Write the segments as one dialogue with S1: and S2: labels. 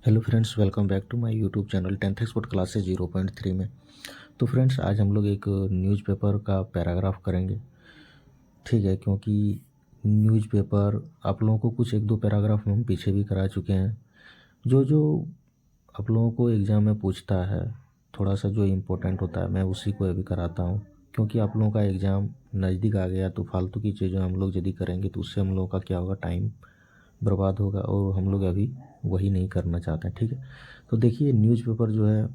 S1: Hello friends, welcome back to my YouTube channel 10th expert classes 0.3 में। तो friends, आज हम लोग एक न्यूज़पेपर का पैराग्राफ करेंगे। ठीक है, क्योंकि न्यूज़पेपर आप लोगों को कुछ एक दो पैराग्राफ हम पीछे भी करा चुके हैं। जो जो आप लोगों को एग्ज़ाम में पूछता है, थोड़ा सा जो इम्पोर्टेंट होता है, मैं उसी को अभी कराता हूँ। क्योंकि आप लोगों का एग्ज़ाम नज़दीक आ गया, तो फालतू की चीज़ें हम लोग यदि करेंगे तो उससे हम लोगों का क्या होगा, टाइम बर्बाद होगा, और हम लोग अभी वही नहीं करना चाहते हैं। ठीक है, तो देखिए, न्यूज़पेपर जो है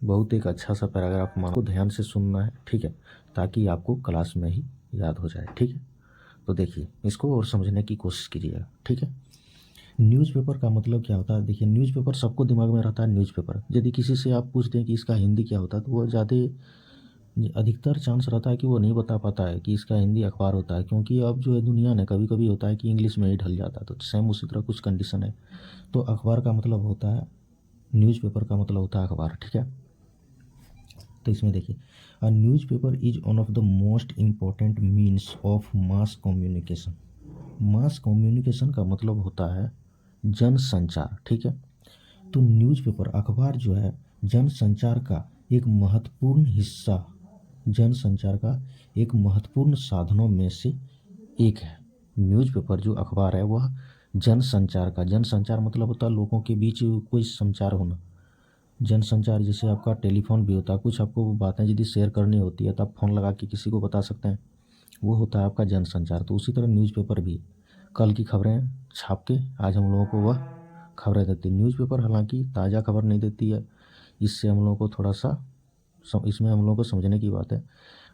S1: बहुत एक अच्छा सा पैराग्राफ मानो, को ध्यान से सुनना है। ठीक है, ताकि आपको क्लास में ही याद हो जाए। ठीक है, तो देखिए इसको और समझने की कोशिश कीजिएगा। ठीक है, न्यूज़पेपर का मतलब क्या होता है। देखिए, न्यूज़पेपर सबको दिमाग में रहता है। न्यूज़पेपर यदि किसी से आप पूछते हैं कि इसका हिंदी क्या होता है, तो वो ज़्यादा अधिकतर चांस रहता है कि वो नहीं बता पाता है कि इसका हिंदी अखबार होता है। क्योंकि अब जो है दुनिया ने कभी कभी होता है कि इंग्लिश में ही ढल जाता है, तो सेम उसी तरह कुछ कंडीशन है। तो अखबार का मतलब होता है, न्यूज़पेपर का मतलब होता है अखबार। ठीक है, तो इसमें देखिए, अ newspaper is one of the most important means of mass communication. Mass communication का मतलब होता है जनसंचार। ठीक है, तो न्यूज़पेपर अखबार जो है जनसंचार का एक महत्वपूर्ण हिस्सा, जनसंचार का एक महत्वपूर्ण साधनों में से एक है। न्यूज़पेपर जो अखबार है वह जनसंचार का, जनसंचार मतलब होता है लोगों के बीच कोई संचार होना। जनसंचार जैसे आपका टेलीफोन भी होता है, कुछ आपको बातें यदि शेयर करनी होती है तो आप फ़ोन लगा के किसी को बता सकते हैं, वो होता है आपका जनसंचार। तो उसी तरह न्यूज़पेपर भी कल की खबरें छाप के आज हम लोगों को वह खबरें देती है। न्यूज़पेपर हालांकि ताज़ा खबर नहीं देती है, इससे हम लोगों को थोड़ा सा इसमें हम लोगों को समझने की बात है।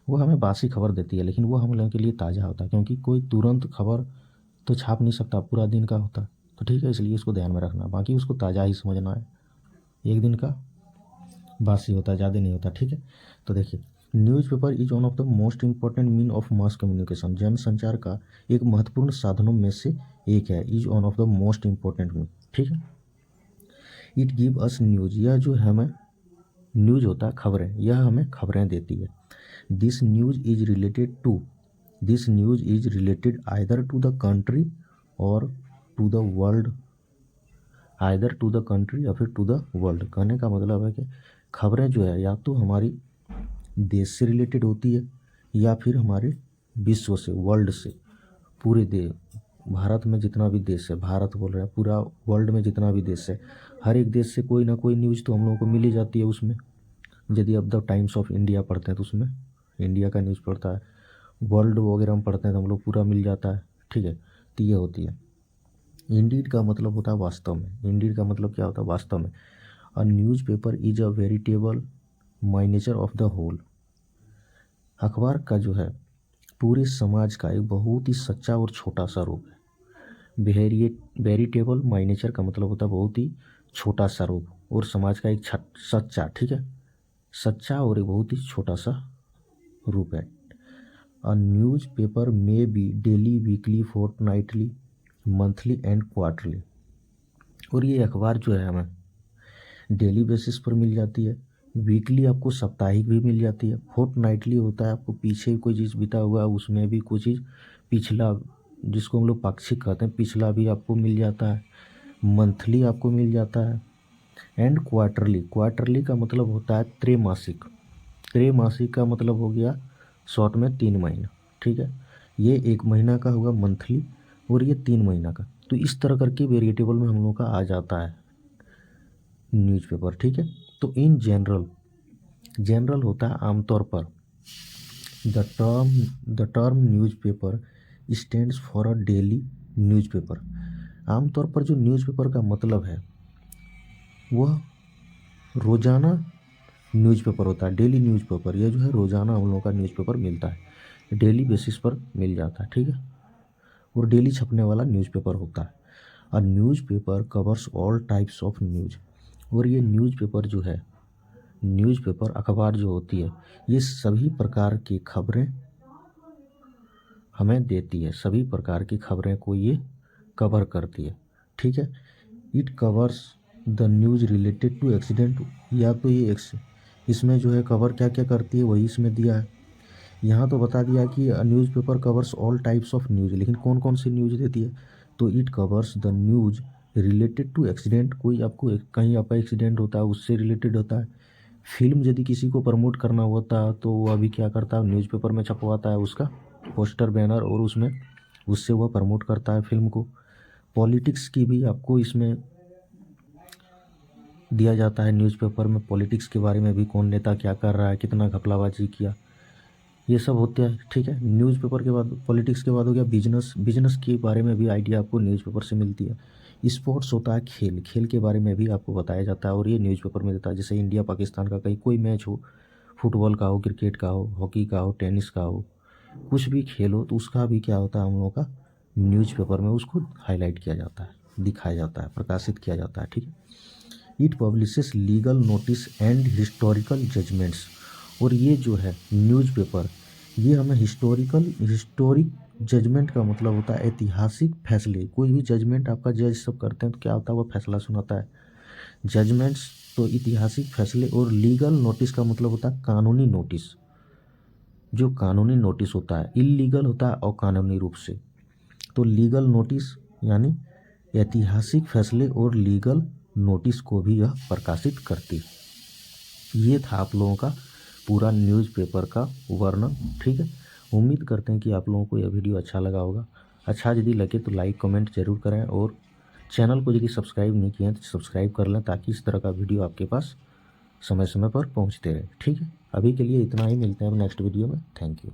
S1: वो हमें बासी खबर देती है, लेकिन वो हम लोगों के लिए ताज़ा होता है, क्योंकि कोई तुरंत खबर तो छाप नहीं सकता, पूरा दिन का होता है। तो ठीक है, इसलिए इसको ध्यान में रखना, बाकी उसको ताज़ा ही समझना है। एक दिन का बासी होता है, ज़्यादा नहीं होता। ठीक है, तो देखिए, newspaper is one of the most important mean of mass communication. जनसंचार का एक महत्वपूर्ण साधनों में से एक है। Is one of the most important mean. ठीक है, इट गिव अस न्यूज़, यह जो है हमें न्यूज़ होता है खबरें, यह हमें खबरें देती है। This news is related to, this news is related either to the country और to the world, either to the country या फिर टू द वर्ल्ड। कहने का मतलब है कि खबरें जो है या तो हमारी देश से रिलेटेड होती है या फिर हमारे विश्व से, वर्ल्ड से, पूरे देश, भारत में जितना भी देश है, भारत बोल रहे हैं, पूरा वर्ल्ड में जितना भी देश है, हर एक देश से कोई ना कोई न्यूज़ तो हम लोगों को मिल ही जाती है उसमें। यदि अब द टाइम्स ऑफ इंडिया पढ़ते हैं तो उसमें इंडिया का न्यूज़ पढ़ता है, वर्ल्ड वगैरह हम पढ़ते हैं तो हम लोग पूरा मिल जाता है। ठीक है, तो ये होती है। इंडीड का मतलब होता है वास्तव में। इंडीड का मतलब क्या होता है, वास्तव में। A newspaper is a veritable miniature of the whole. अखबार का जो है पूरे समाज का एक बहुत ही सच्चा और छोटा सा रूप है। वेरिटेबल माइनेचर का मतलब होता है बहुत ही छोटा सा रूप, और समाज का एक सच्चा, ठीक है, सच्चा और एक बहुत ही छोटा सा रूप है। A news paper may be daily, weekly, fortnightly, monthly and quarterly. और ये अखबार जो है हमें डेली बेसिस पर मिल जाती है, वीकली आपको साप्ताहिक भी मिल जाती है, फोर्टनाइटली होता है आपको पीछे कोई चीज़ बीता हुआ है उसमें भी कुछ चीज़ पिछला, जिसको हम लोग पाक्षिक कहते हैं, पिछला भी आपको मिल जाता है, मंथली आपको मिल जाता है, एंड क्वार्टरली। क्वार्टरली का मतलब होता है त्रैमासिक। त्रैमासिक का मतलब हो गया शॉर्ट में 3 महीना। ठीक है, ये 1 महीना का होगा मंथली, और ये 3 महीना का। तो इस तरह करके वेरिएबल में हम लोग का आ जाता है न्यूज़पेपर। ठीक है, तो इन जनरल, जनरल होता है आमतौर पर, the term newspaper stands for a daily newspaper. आमतौर पर जो न्यूज़पेपर का मतलब है वह रोज़ाना न्यूज़पेपर होता है, डेली न्यूज़पेपर। यह जो है रोज़ाना हम लोगों का न्यूज़पेपर मिलता है, डेली बेसिस पर मिल जाता है। ठीक है, और डेली छपने वाला न्यूज़पेपर होता है। A newspaper covers all types of news. और ये न्यूज़पेपर जो है, न्यूज़पेपर अखबार जो होती है, ये सभी प्रकार की खबरें हमें देती है, सभी प्रकार की खबरें को ये कवर करती है। ठीक है, it covers the news related to accident, या तो ये इसमें जो है कवर क्या क्या करती है वही इसमें दिया है। यहाँ तो बता दिया कि newspaper covers all types of news, लेकिन कौन कौन सी न्यूज़ देती है, तो it covers the news related to accident, कोई आपको कहीं आपका एक्सीडेंट होता है उससे रिलेटेड होता है। फिल्म यदि किसी को प्रमोट करना होता है तो वो अभी क्या करता है, न्यूज़पेपर में छपवाता है उसका पोस्टर बैनर, और उसमें उससे वह प्रमोट करता है फिल्म को। पॉलिटिक्स की भी आपको इसमें दिया जाता है न्यूज़पेपर में, पॉलिटिक्स के बारे में भी, कौन नेता क्या कर रहा है, कितना घपलाबाजी किया, ये सब होते हैं। ठीक है, न्यूज़पेपर के बाद, पॉलिटिक्स के बाद हो गया बिजनेस। बिजनेस के बारे में भी आइडिया आपको न्यूज़पेपर से मिलती है। स्पोर्ट्स होता है खेल, खेल के बारे में भी आपको बताया जाता है और ये न्यूज़पेपर में देता है। जैसे इंडिया पाकिस्तान का कहीं कोई मैच हो, फुटबॉल का हो, क्रिकेट का हो, हॉकी का हो, टेनिस का हो, कुछ भी खेल हो, तो उसका भी क्या होता है, हम लोगों का न्यूज़पेपर में उसको हाईलाइट किया जाता है, दिखाया जाता है, प्रकाशित किया जाता है। ठीक है, it publishes legal notice and historical judgments. और ये जो है न्यूज़पेपर, ये हमें हिस्टोरिक जजमेंट का मतलब होता है ऐतिहासिक फैसले। कोई भी जजमेंट आपका जज सब करते हैं तो क्या होता है, वो फैसला सुनाता है। जजमेंट्स तो ऐतिहासिक फैसले, और लीगल नोटिस का मतलब होता है कानूनी नोटिस। जो कानूनी नोटिस होता है, इल्लीगल होता है अकानूनी रूप से। तो लीगल नोटिस यानी ऐतिहासिक फैसले और लीगल नोटिस को भी यह प्रकाशित करती है। ये था आप लोगों का पूरा न्यूज़पेपर का वर्णन। ठीक है, उम्मीद करते हैं कि आप लोगों को यह वीडियो अच्छा लगा होगा। अच्छा यदि लगे तो लाइक कमेंट ज़रूर करें, और चैनल को यदि सब्सक्राइब नहीं किए हैं तो सब्सक्राइब कर लें, ताकि इस तरह का वीडियो आपके पास समय समय पर पहुंचते रहे। ठीक है, अभी के लिए इतना ही, मिलते हैं अब नेक्स्ट वीडियो में। Thank you.